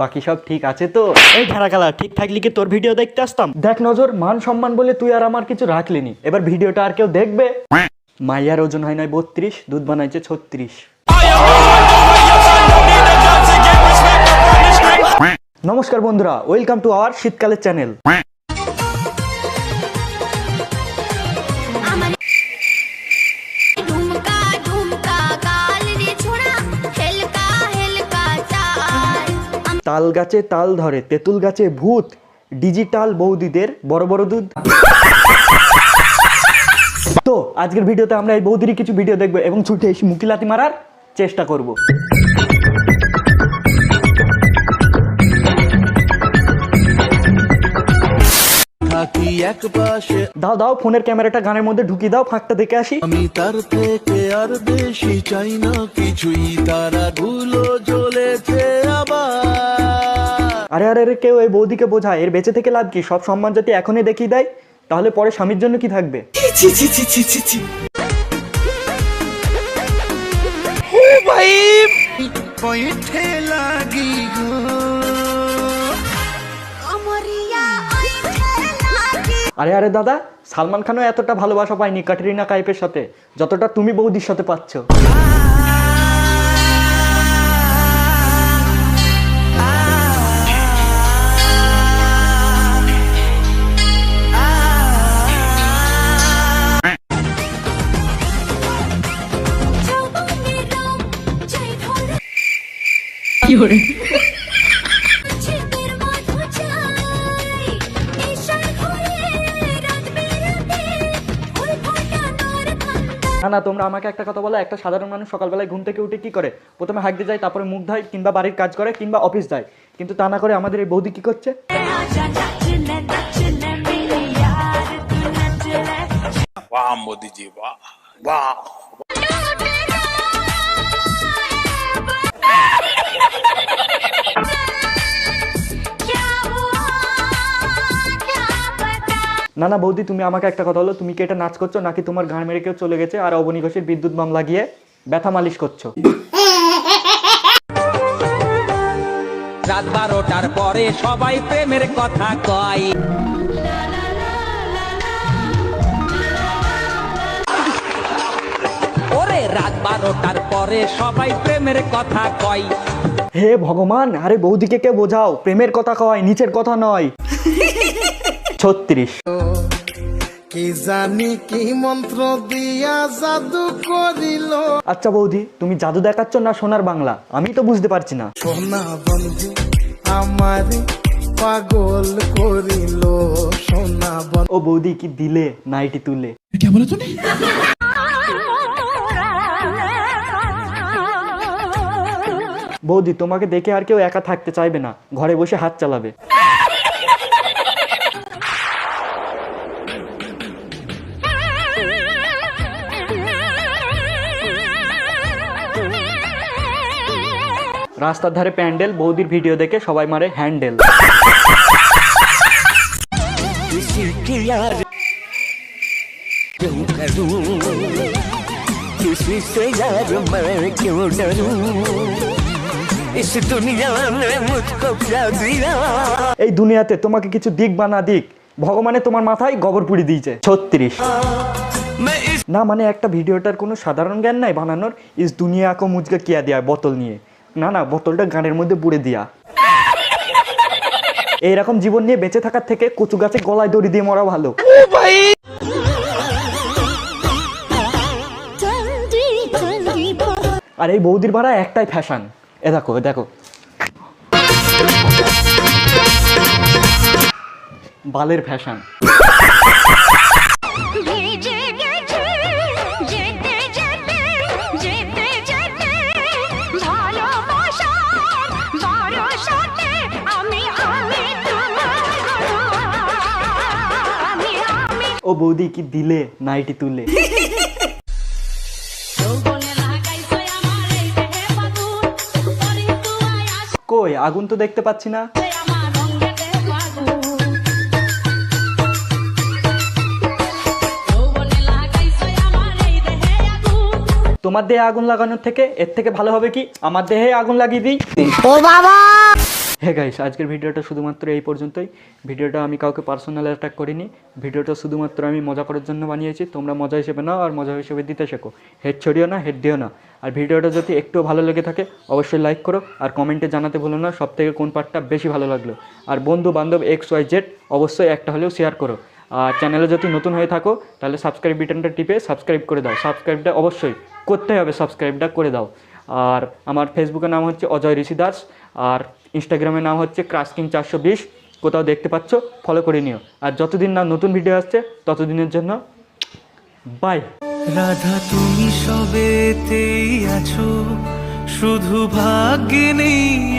বাকি সব ঠিক আছে তো? এই ঢারাকালা, ঠিক থাকলে কি তোর ভিডিও দেখতে আসতাম? দেখ নজর, মান সম্মান বলে তুই আর আমার কিছু রাখলিনি, এবার ভিডিওটা আর কেউ দেখবে? মাইয়ার ওজন হয় নাই 32, দুধ বানাইছে 36। নমস্কার বন্ধুরা, ওয়েলকাম টু আওয়ার শীতকালের চ্যানেল। তাল গাছে তাল ধরে, তেঁতুল গাছে ভূত, ডিজিটাল বৌদিদের বড় বড় দুধ। তো আজকের ভিডিওতে আমরা এই বৌদিরই কিছু ভিডিও দেখবো এবং ছুটে এসে মুকিলাতি মারার চেষ্টা করব। দাও দাও, ফোনের ক্যামেরাটা গানের মধ্যে ঢুকিয়ে দাও, ফাঁকটা দেখে আসি। আমি তার থেকে আর বেশি চাই না কিছুই, তারা ধুলো জ্বলেছে আবার। আরে আরে আরে, কেউ এই বৌদিকে বোঝায়, এর বেঁচে থেকে লাভ কি? সব সম্মান যদি এখনই দেখিয়ে দেয় তাহলে পরে স্বামীর জন্য কি থাকবে? ভাই পয়েন্টে লাগি গো আরে আরে দাদা, সালমান খানও এতটা ভালোবাসা পায়নি ক্যাটরিনা কাইফের সাথে যতটা তুমি বৌদির সাথে পাচ্ছ। না, তোমরা আমাকে একটা কথা বলো, একটা সাধারণ মানুষ সকালবেলায় ঘুম থেকে উঠে কি করে? প্রথমে হাঁকতে যায়, তারপরে মুখ ধোয়, কিংবা বাড়ির কাজ করে, কিংবা অফিস যায়, কিন্তু তা না করে আমাদের এই বৌদি কি করছে? वाह मोदी जी वाह वाह। না না বৌদি, তুমি আমাকে একটা কথা বলো, তুমি কি এটা নাচ করছো নাকি তোমার গান মেরে কেউ চলে গেছে আর অবনী ঘোষের বিদ্যুৎ বাম লাগিয়ে ব্যথা মালিশ করছো? রাত 12টার পরে সবাই প্রেমের কথা কয়। ওরে রাত 12টার পরে সবাই প্রেমের কথা কয়। হে ভগবান, আরে বৌদিকে কে বোঝাও, প্রেমের কথা কয়, নিচের কথা নয়। 36। কি জানি কি মন্ত্র দিয়া জাদু করিল। আচ্ছা বৌদি, তুমি জাদু দেখাচ্ছ না সোনার বাংলা, আমি তো বুঝতে পারছি না। সোনা বন্ধু আমার পাগল করিল, সোনা বন্ধু। ও বৌদি, কি দিলে নাইটি তুলে? বৌদি, তোমাকে দেখে আর কেউ একা থাকতে চাইবে না, ঘরে বসে হাত চালাবে। রাস্তার ধারে প্যান্ডেল, বৌদির ভিডিও দেখে সবাই মারে হ্যান্ডেল। এই দুনিয়াতে তোমাকে কিছু দিক বা না দিক, ভগবানে তোমার মাথায় গোবর পুড়ি দিয়েছে। 36। না মানে একটা ভিডিওটার কোনো সাধারণ জ্ঞান নাই বানানোর। ইস দুনিয়া কো মুঝকে কিয়া দেয়া, বোতল নিয়ে। না না, বোতলটা গানের মধ্যে পুড়ে দিয়া। এইরকম জীবন নিয়ে বেঁচে থাকার থেকে কচু গাছে গলায় দড়ি দিয়ে মরা ভালো। আর এই বৌদির ভাড়া একটাই ফ্যাশন, এ দেখো এ দেখো, বালের ফ্যাশন। ও বৌদি, কি দিলে নাইটি তুলে? কই আগুন তো দেখতে পাচ্ছি না। তোমার দেহে আগুন লাগানোর থেকে এর থেকে ভালো হবে কি আমার দেহে আগুন লাগিয়ে দিই। ও বাবা। হ্যাঁ গাইস, আজকের ভিডিওটা শুধুমাত্র এই পর্যন্তই। ভিডিওটা আমি কাউকে পার্সোনাল অ্যাটাক করিনি, ভিডিওটা শুধুমাত্র আমি মজা করার জন্য বানিয়েছি। তোমরা মজা হিসেবে নাও আর মজা হিসেবে দিতে শেখো। হেড ছড়িও না, হেড দিও না। আর ভিডিওটা যদি একটু ভালো লেগে থাকে অবশ্যই লাইক করো, আর কমেন্টে জানাতে ভুলো না সব থেকে কোন পার্টটা বেশি ভালো লাগলো। আর বন্ধু বান্ধব XYZ অবশ্যই একটা হলেও শেয়ার করো। আর চ্যানেলে যদি নতুন হয়ে থাকো তাহলে সাবস্ক্রাইব বাটনটা টিপে সাবস্ক্রাইব করে দাও। সাবস্ক্রাইবটা অবশ্যই করতে হবে, সাবস্ক্রাইবটা করে দাও। আর আমার ফেসবুকের নাম হচ্ছে অজয় ঋষি দাস, আর ইনস্টাগ্রামের নাম হচ্ছে ক্রাশকিং420। কোথাও দেখতে পাচ্ছ, ফলো করে নিও। আর যতদিন না নতুন ভিডিও আসছে ততদিনের জন্য বাই। রাধা তুমি সবেতেই আছো, শুধু ভাগ্যে নেই